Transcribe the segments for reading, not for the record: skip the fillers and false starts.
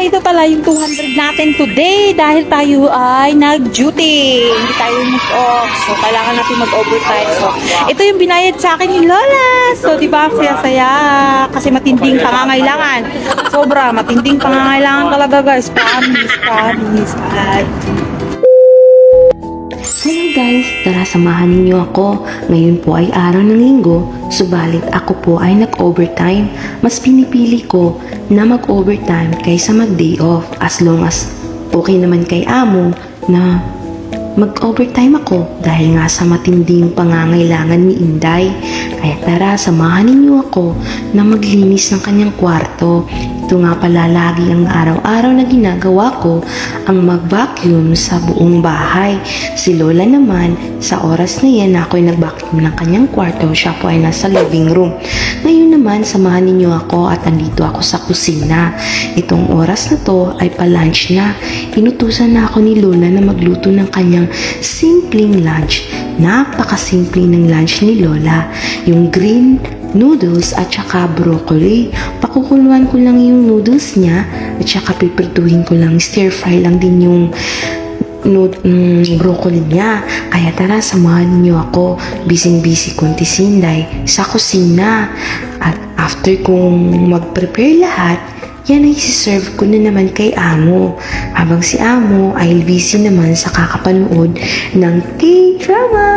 ito pala yung 200 natin today dahil tayo ay nag-duty. Hindi tayo mag-off. So, kailangan natin mag-overtime. So, ito yung binayad sa akin ni Lola. So, di ba, saya-saya. Kasi matinding pangangailangan. Sobra, matinding pangangailangan talaga, guys. Promise, promise. Hello guys, tara samahan ninyo ako. Ngayon po ay araw ng linggo, subalit ako po ay nag-overtime. Mas pinipili ko na mag-overtime kaysa mag-day off as long as okay naman kay amo na mag-overtime ako dahil nga sa matinding pangangailangan ni Inday. Kaya tara, samahan ninyo ako na maglinis ng kanyang kwarto. Ito nga pala lagi ang araw-araw na ginagawa ko, ang mag-vacuum sa buong bahay. Si Lola naman, sa oras na yan ako'y nag-vacuum ng kanyang kwarto, siya po ay nasa living room. Ngayon naman, samahan ninyo ako at andito ako sa kusina. Itong oras na to ay pa-lunch na. Inutusan na ako ni Lola na magluto ng kanyang simpleng lunch. Napakasimple ng lunch ni Lola. Yung green noodles at saka broccoli. Pakukuluan ko lang yung noodles niya at saka pipirtuhin ko lang, stir fry lang din yung broccoli niya. Kaya tara, samahan niyo ako. Busy kunti si Inday sa kusina. At after kong mag-prepare lahat, yan ay siserve ko na naman kay amo. Habang si amo ay busy naman sa kakapanood ng K-drama.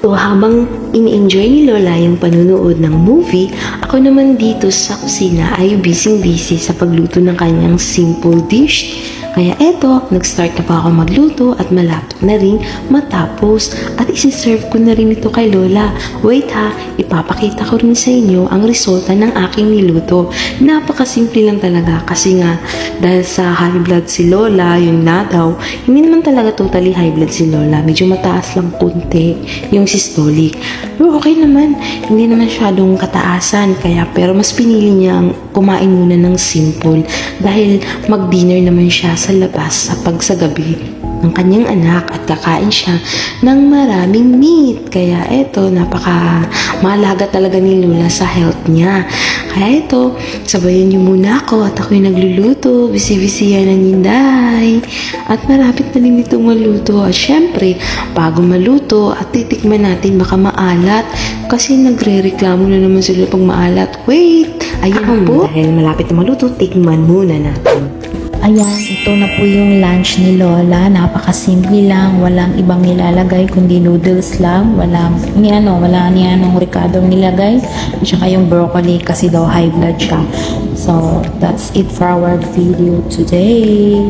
So, habang ini-enjoy ni Lola yung panunood ng movie, ako naman dito sa kusina ay busy sa pagluto ng kanyang simple dish. Kaya eto, nag-start na pa ako magluto at malapit na rin matapos at isi-serve ko na rin ito kay Lola. Wait ha, ipapakita ko rin sa inyo ang resulta ng aking niluto. Napakasimple lang talaga kasi nga dahil sa high blood si Lola, yung nadaw, hindi naman talaga totally high blood si Lola. Medyo mataas lang kunti yung systolic. Pero okay naman, hindi naman masyadong kataasan kaya pero mas pinili niya ang kumain muna ng simple dahil mag-dinner naman siya sa labas sa pagsagabi ng kanyang anak at kakain siya ng maraming meat. Kaya eto, napaka mahalaga talaga ni Lola sa health niya. Kaya eto, sabayan niyo muna ako at ako'y nagluluto. Busy yan ng Inday. At marapit na din itong maluto. At syempre, bago maluto at titikman natin baka maalat. Kasi nagre-reklamo na naman sila pag maalat. Wait! Ayan po. Dahil malapit na maluto, tikman muna natin. Ayan, ito na po yung lunch ni Lola. Napakasimple lang. Walang ibang nilalagay kundi noodles lang. Wala ni anong ricado nilagay. At saka yung broccoli kasi daw high blood siya. So, that's it for our video today.